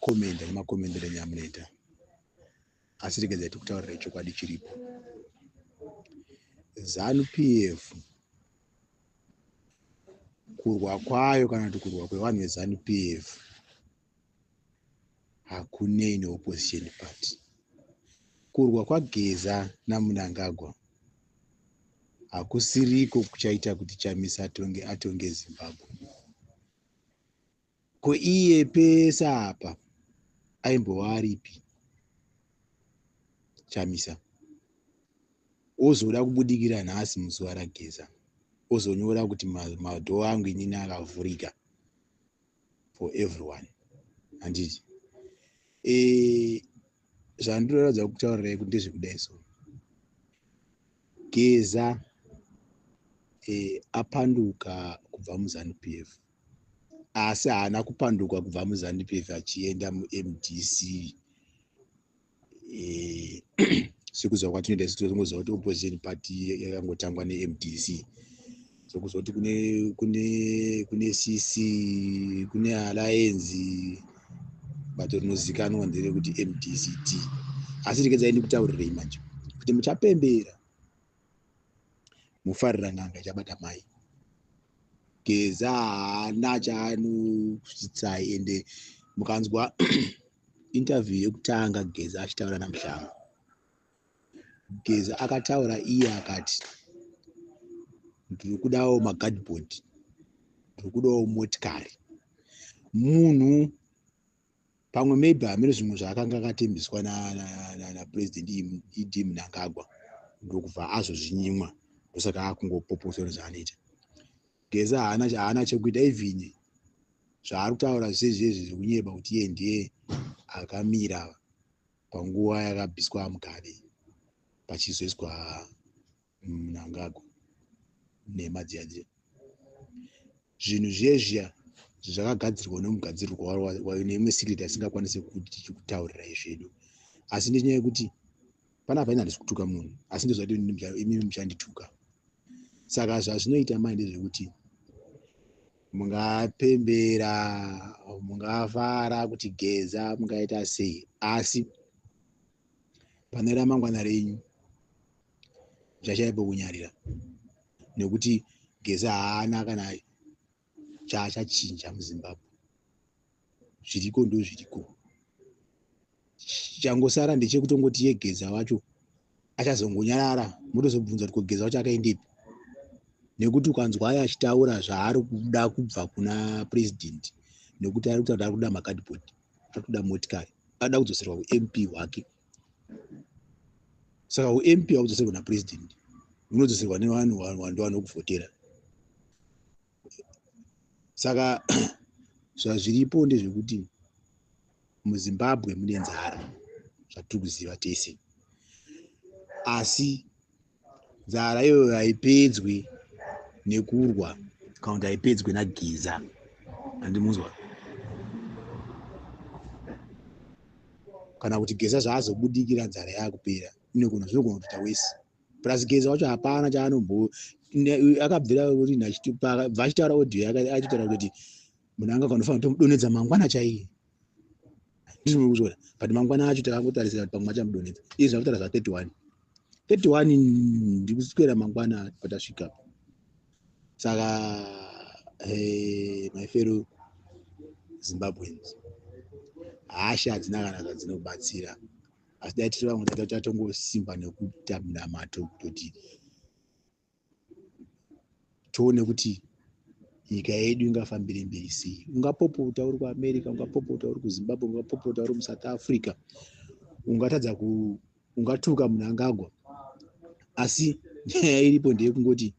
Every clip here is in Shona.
komenda nemakomendero enyamunoita, asi regai tikutaurira chokwadi chiripo. ZANU-PF kurwa kwayo kana kuti kurwa kwevanhu veZANU-PF hakunei neopposition party. Kurwa kwaGeza naMnangagwa hakusiriko kuchaita kuti Chamisa atonge Zimbabwe. Ko iye pese apa aimbova aripi Chamisa? Ozoda kubudikira nhasi muzuva raGeza, ozonyora kuti madhoo angu inini akavhurika for everyone. Handiti zvandinoratidza kutaurirai kuti ndezvekudai so. Geza apanduka kubva muZANU-PF, asi haana kupanduka kubva muZANU-PF achienda muMDC. Sekuzva kwatinoita tinozoziva kuti opposition party yakangotangwa neMDC, sokuzoti kune CC, kune Alliance, bato rinozikanwa nderekuti MDCT. Asi tikedzai ndikutaurirei manje kuti muchapembera mufarira n'anga ichabata mai. Geza haana chaanokusvitsai, ende mukanzwa interview yekutanga Geza achitaura naMushanga, Geza akataura iye akati ndiri kudawo magadhibhodhi, ndiri kudawo motikari. Munhu pamwe maybe hamene zvimwe zvaakanga akatembeswa naPresident Idi Mnangagwa ndokubva azozvinyimwa, ndosaka akungopoposora zvaanoita. Geza haana chekuita, even zvaari kutaura zvezvezvi zvekunyeba kuti iye ndiye akamira panguva yakabviswa Mugabe pachizoiswa Mnangagwa nemadziyadziya. Zvinhu zvezviya zvakagadzirwa nemugadzirirwa neimwe secret asingakwanisi kutaurirai zvedu, asi nenyaya yekuti panapa ina handisi kutuka munhu, asi ndozvati imimi muchandituka. Saka zvazvinoita mai ndezvekuti mungapembera, mungafara kuti Geza mungaita sei, asi pane ramangwana renyu zvichaipo kunyarira, nekuti Geza haana kana chaachachinja muZimbabwe. Zviriko ndo zviriko. Changosara ndechekutongoti iye Geza wacho achazongonyarara, motozobvunza kuti Geza wacho akaendepi, nekuti ukanzwa aya achitaura zvaari kuda kubva kuna president, nekuti ari kutaura ari kuda magadhibhodhi, ari kuda motikari, ada kudzoserwa kuMP hwake. Saka uMP haudzoserwa napresident, unodzoserwa nevanhu vanokuvhotera. Saka zvazviripo ndezvekuti muZimbabwe mune nzara, zvatiri kuziva tese, asi nzara iyoyo haipedzwi nekurwa kana kuti haipedzwi naGeza. Handimuzwa kana kuti Geza zvaazobudikira nzara yakupera zvinogona kuita wese. Plus Geza wacho hapana chaanombo akabvira kuti bva achitaura audio yake achitaura kuti Mnangagwa anofanira kutomudonedza mangwana chaiye. Ndizvo kuzvona, but mangwana acho takangotarisira kuti pamwe achamudonedza. Izvi zvakutaura za 31 ndikuswera mangwana patasvika. Saka my fellow Zimbabweans, hasha hadzina kana zvadzinobatsira, asi dai tiri vamwe tatongosimba nekuita munamato kutoti tione kuti nyika yedu ingafambire mberi sei. Ungapopota uri kuAmerica, ungapopota uri kuZimbabwe, ungapopota uri muSouth Africa, ungatadza ungatuka Mnangagwa, asi nyaya iripo ndeyekungoti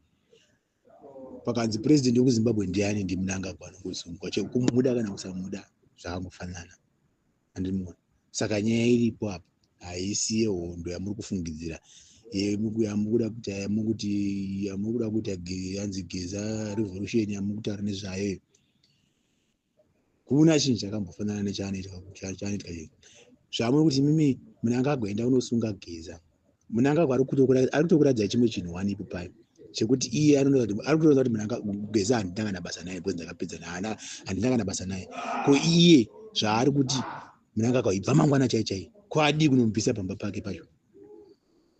pakanzi president wekuZimbabwe ndiani, ndiMnangagwa anongozunguka, kumuda kana kusamuda zvakangofanana. Andinoona. Saka nyaya iripo apa haisi yehondo yamuri kufungidzira, yamukuda kuita yanzi Geza revolution, yamukutaura nezvayo. Kuna chinhu chakambofanana nechaanoita. Zvamuri kuti mimi Mnangagwa enda unosunga Geza. Mnangagwa ari kutokuradza chimwe chinhu wani ipo payo, chekuti iye ari kutoona kuti Geza handina kana basa naye, bwenzi akapedza handina kana basa naye. Ko iye zvaari kuti Mnangagwa ibva mangwana chaichai kwadi kunomubvisa pamba pake pacho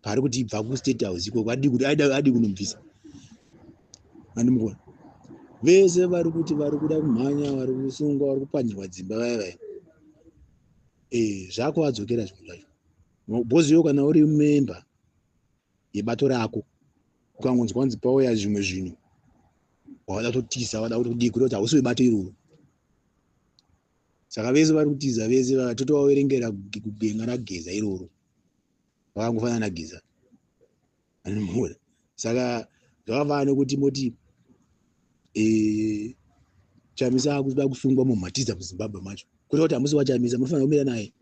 pari kuti ibva kustate house iko kwadi kuti adi kunomubvisa andimukona vese vari kuti vari kuda kumhanya vari kusungwa vari kupanyirwa dzimba vai zvako wadzokera zvinhu zvacho bhoziyo kana uri memba yebato rako ukangonzwa kunzi pauya zvimwe zvinhu wada kutotisa wada kutodii kuti hausi webato iroro saka vese vari kutiza vese vatotovaverengera kugenga rageza iroro vakangofanana nageza andimukona saka zvakavana nekuti moti Chamisa akuda kusungwa mumatiza muZimbabwe macho kuti kuti hamusi waChamisa munofanira kumira naye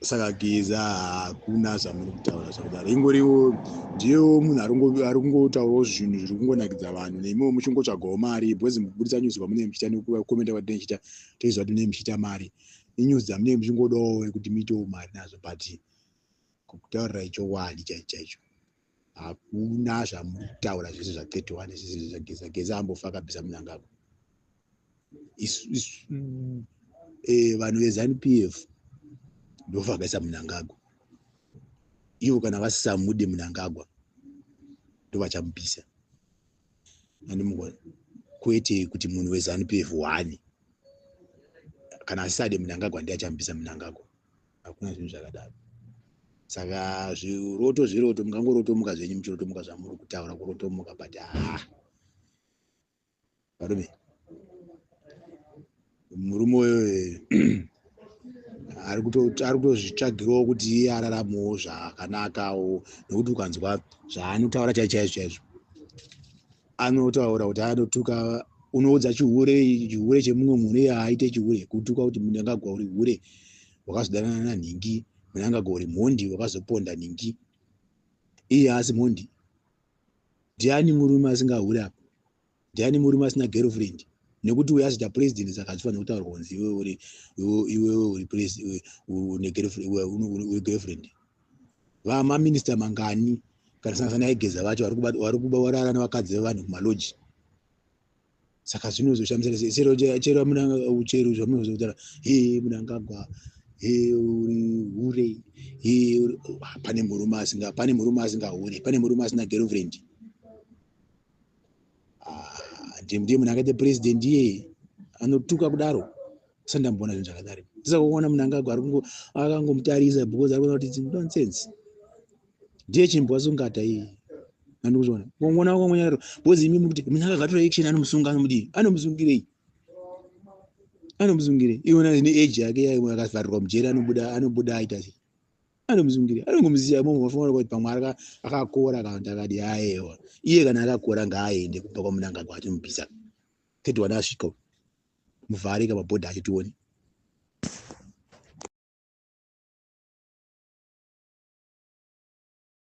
saka Geza hakuna zvamuri kutaura zvakadaro ingoriwo ndiyewo munhu ari kungotaurawo zvinhu zviri kungonakidza vanhu nemiwo muchingotsvagawo mari bhozi mukubudisa nyuzi kwamunenge muchiita nekukomenta kwatinenge muchiita toiziva kuti munenge muchiita mari inyuzi dzamunenge muchingodawo kuti muitewo mari nazvo but kutaurira ichowani chaicho hakuna zvamuri kutaura zvese zva31 zvese zvaGeza Geza ambofa akabvisa Mnangagwa vanhu veZANU-PF ndofa vakaisa Mnangagwa ivo kana vasisamude Mnangagwa ndovachamubvisa andimukona kwete kuti munhu weZANU-PF 1 kana asisade Mnangagwa ndiye achamubvisa Mnangagwa hakuna zvinhu zvakadaro saka zviroto zviroto mungangorotomuka zvenyu muchirotomuka zvamuri kutaura kurotomuka but varume murume uyo ari kutozvitsvagirawo kuti iye araramewo zvakanakawo nekuti ukanzwa zvaanotaura chaizvo anotaura kuti anotuka unoudza chihure chemumwe munhu iye haaite chihure kutuka kuti Mnangagwa uri hure wakazodanana nanhingi Mnangagwa uri mhondi wakazoponda nhingi iye haasi mhondi ndiani murume asingahure apa ndiani murume asina girlfriend nekuti uyo azoita president saka achifanira kutaurwa kunzi iwe une girlfriend vamaminista mangani kana sanganisana naeGeza vacho vari kubarara nevakadzi vevanhu kumaloji saka zvinozoshamisa chero Mnangagwa zvamunozokutaura Mnangagwa uri hure pane murume asingahure pane murume asina girlfriend ndiye munhu akaite president iye anotuka kudaro sandambona zvinhu zvakadaro tisakuona Mnangagwa akangomutarisa because ari kuona kuti nonsense ndiye chimbwa sungata iye andikuona ngomona kwamwenyaro because imi kuti Mnangagwa atora action anomusunga anomusungire iwona ine age yake yaimwe akavharirwa mujeri anobuda aita sei anomusungire anongomuziya mumwe kuti pamwe akakora kana kuti akadi ayewa iye kana akakora ngaaende kubva kwaMnangagwa achimubvisa 31 asvika muvhare kababhodha achitioni